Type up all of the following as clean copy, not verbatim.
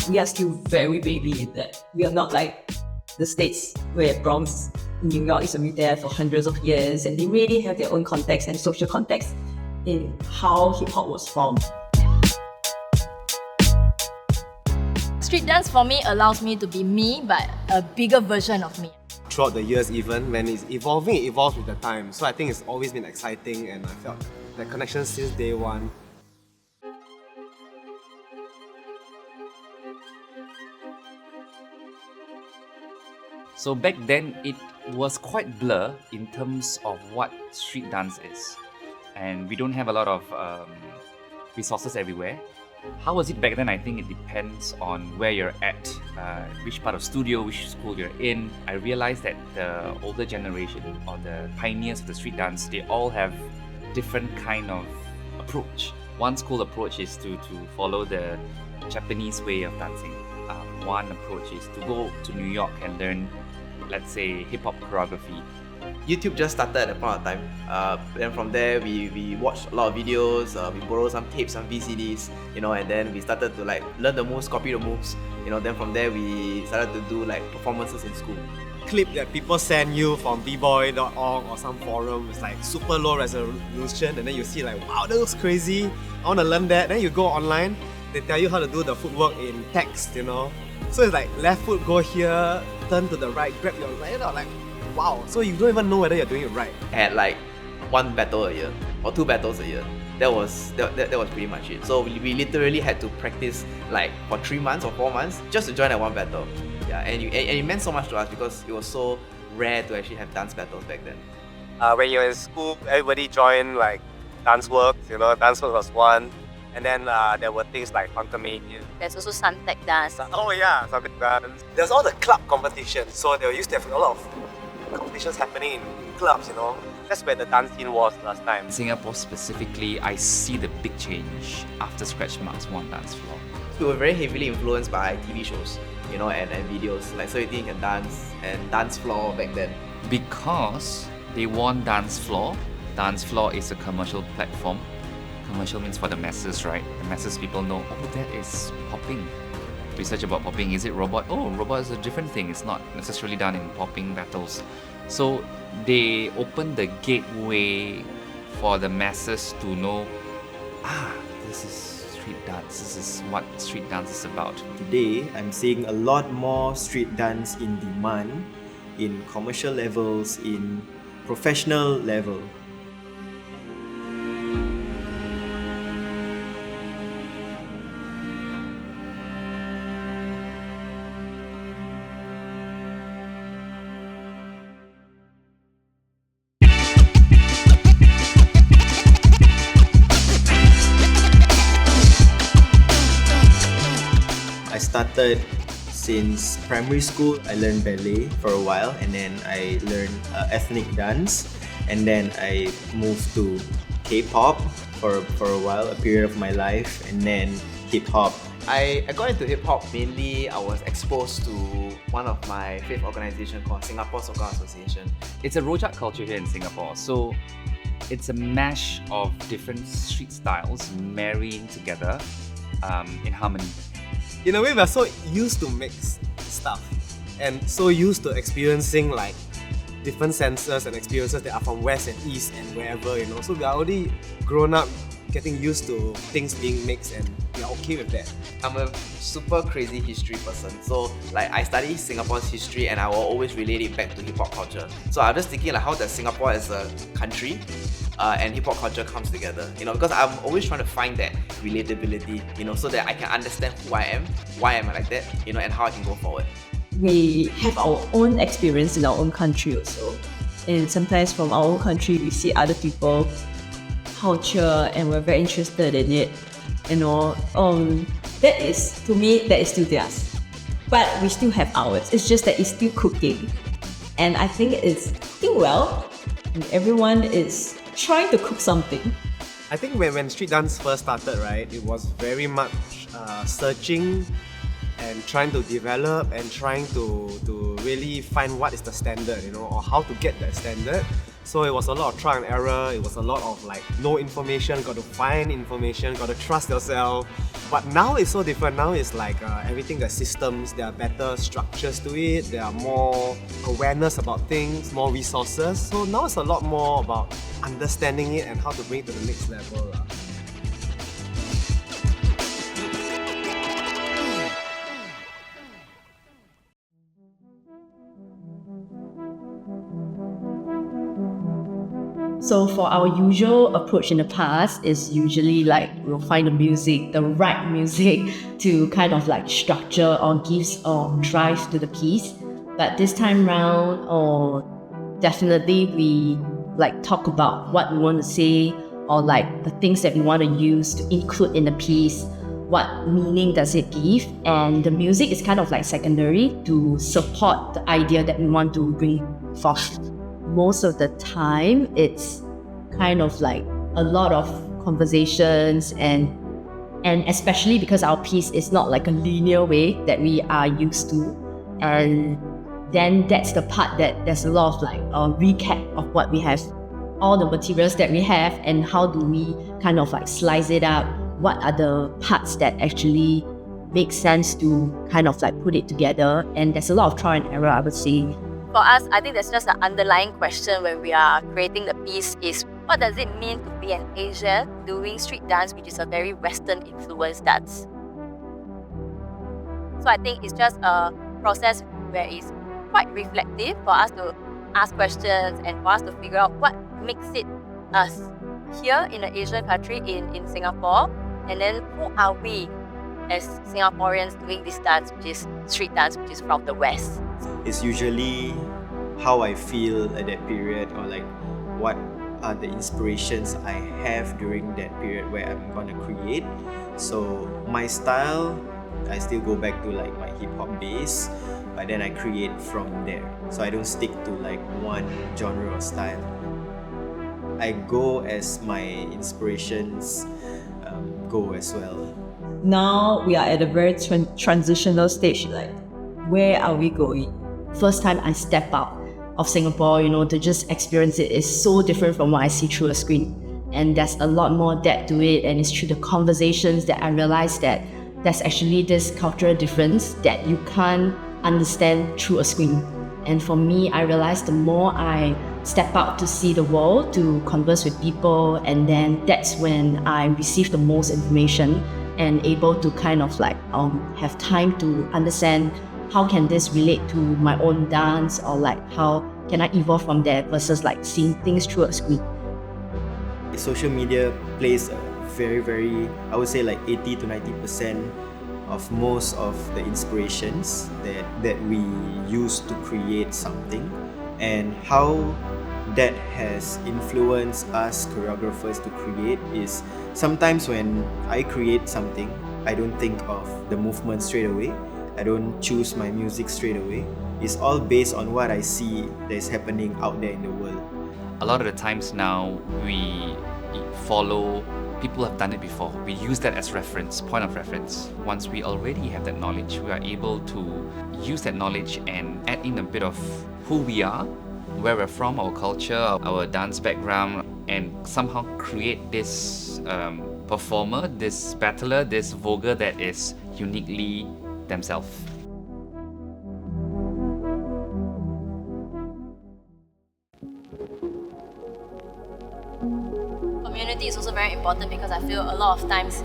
we are still very baby in that. We are not like the States where Bronx, New York is already there for hundreds of years, and they really have their own context and social context in how hip-hop was formed. Street dance for me allows me to be me, but a bigger version of me. Throughout the years, even when it's evolving, it evolves with the time. So I think it's always been exciting, and I felt that connection since day one. So back then, it was quite blur in terms of what street dance is. And we don't have a lot of resources everywhere. How was it back then? I think it depends on where you're at, which part of studio, which school you're in. I realized that the older generation or the pioneers of the street dance, they all have different kind of approach. One school approach is to follow the Japanese way of dancing. One approach is to go to New York and learn, let's say, hip-hop choreography. YouTube just started at that point of time. Then from there, we watched a lot of videos, we borrowed some tapes, some VCDs, and then we started to learn the moves, copy the moves. Then from there, we started to do performances in school. Clip that people send you from bboy.org or some forum, it's super low resolution, and then you see wow, that looks crazy, I want to learn that. Then you go online, they tell you how to do the footwork in text, So it's left foot go here, turn to the right, grab your right, wow. So you don't even know whether you're doing it right. I had one battle a year or 2 battles a year. That was pretty much it. So we literally had to practice for 3 months or 4 months just to join that one battle. Yeah, and it meant so much to us because it was so rare to actually have dance battles back then. When you're in school, everybody joined dance works. Dance work was one. And then there were things like Funkamania. There's also Suntec dance. Oh yeah, Suntec dance. There's all the club competitions. So they used to have a lot of competitions happening in clubs, That's where the dance scene was last time. In Singapore specifically, I see the big change after ScRach MarcS won dance floor. We were very heavily influenced by TV shows, and videos So You Think You Can Dance and Dance Floor back then. Because they won dance floor is a commercial platform. Commercial means for the masses, right? The masses people know, that is popping. Research about popping, is it robot? Oh, robot is a different thing. It's not necessarily done in popping battles. So they opened the gateway for the masses to know, this is street dance. This is what street dance is about. Today, I'm seeing a lot more street dance in demand, in commercial levels, in professional level. I started since primary school. I learned ballet for a while, and then I learned ethnic dance, and then I moved to K-pop for a while, a period of my life, and then hip-hop. I got into hip-hop mainly. I was exposed to one of my favorite organizations called Singapore Soca Association. It's a rojak culture here in Singapore, so it's a mash of different street styles marrying together in harmony. In a way, we're so used to mix stuff and so used to experiencing different senses and experiences that are from West and East and wherever, So we are already grown up getting used to things being mixed, and we're okay with that. I'm a super crazy history person. So I study Singapore's history and I will always relate it back to hip-hop culture. So I'm just thinking how does Singapore as a country and hip-hop culture comes together, because I'm always trying to find that relatability, so that I can understand who I am, why am I like that, and how I can go forward. We have our own experience in our own country also. And sometimes from our own country, we see other people's culture and we're very interested in it. That is, to me, that is still theirs. But we still have ours. It's just that it's still cooking. And I think it's cooking well. And everyone is trying to cook something. I think when street dance first started, right, it was very much searching and trying to develop and trying to really find what is the standard, or how to get that standard. So it was a lot of trial and error, it was a lot of like no information, got to find information, got to trust yourself. But now it's so different. Now it's like everything, the systems, there are better structures to it, there are more awareness about things, more resources. So now it's a lot more about understanding it and how to bring it to the next level. So for our usual approach in the past is usually like we'll find the music, the right music to kind of like structure or gives or drive to the piece. But this time round, or definitely we like talk about what we want to say or like the things that we want to use to include in the piece. What meaning does it give? And the music is kind of like secondary to support the idea that we want to bring forth. Most of the time, it's kind of like a lot of conversations and especially because our piece is not like a linear way that we are used to. And then that's the part that there's a lot of like a recap of what we have, all the materials that we have and how do we kind of like slice it up. What are the parts that actually make sense to kind of like put it together? And there's a lot of trial and error, I would say. For us, I think there's just an underlying question when we are creating the piece is what does it mean to be an Asian doing street dance, which is a very Western influenced dance? So I think it's just a process where it's quite reflective for us to ask questions and for us to figure out what makes it us here in an Asian country in Singapore, and then who are we as Singaporeans doing this dance, which is street dance, which is from the West. It's usually how I feel at that period, or like what are the inspirations I have during that period where I'm gonna create. So my style, I still go back to like my hip hop base, but then I create from there. So I don't stick to like one genre or style. I go as my inspirations go as well. Now we are at a very transitional stage, like where are we going? First time I step out of Singapore, to just experience it is so different from what I see through a screen. And there's a lot more depth to it, and it's through the conversations that I realized that there's actually this cultural difference that you can't understand through a screen. And for me, I realized the more I step out to see the world, to converse with people, and then that's when I receive the most information and able to kind of like have time to understand how can this relate to my own dance, or like how can I evolve from there versus like seeing things through a screen. Social media plays a very, I would say like 80 to 90% of most of the inspirations that we use to create something, and how that has influenced us choreographers to create is sometimes when I create something, I don't think of the movement straight away. I don't choose my music straight away. It's all based on what I see that is happening out there in the world. A lot of the times now, we follow people who have done it before. We use that as reference, point of reference. Once we already have that knowledge, we are able to use that knowledge and add in a bit of who we are, where we're from, our culture, our dance background, and somehow create this performer, this battler, this voguer that is uniquely themselves. Community is also very important because I feel a lot of times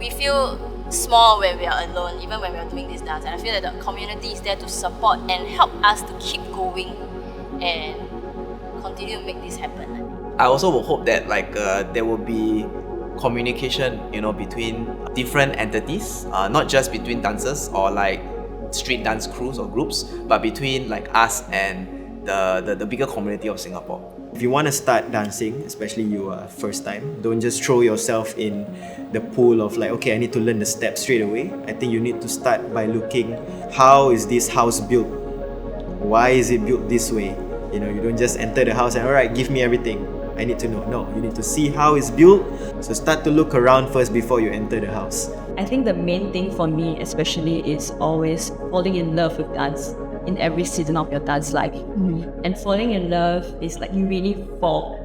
we feel small when we are alone, even when we are doing this dance. And I feel that the community is there to support and help us to keep going and continue to make this happen. I also will hope that there will be communication, between different entities, not just between dancers or like street dance crews or groups, but between like us and the bigger community of Singapore. If you want to start dancing, especially you are first time, don't just throw yourself in the pool of like, okay, I need to learn the steps straight away. I think you need to start by looking, how is this house built? Why is it built this way? You don't just enter the house and alright, give me everything. I need to know. No, you need to see how it's built. So start to look around first before you enter the house. I think the main thing for me especially is always falling in love with dance. in every season of your dance life. And falling in love is like you really fall.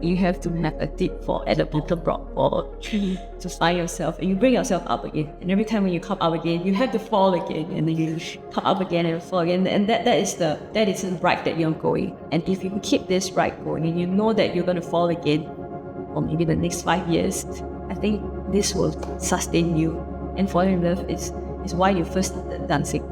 You have to have a dip for at the bottom rock or tree to find yourself, and you bring yourself up again. And every time when you come up again, you have to fall again, and then you come up again and fall again. And that is the ride that you're going. And if you keep this ride going, and you know that you're going to fall again, or maybe the next 5 years, I think this will sustain you. And falling in love is why you first started dancing.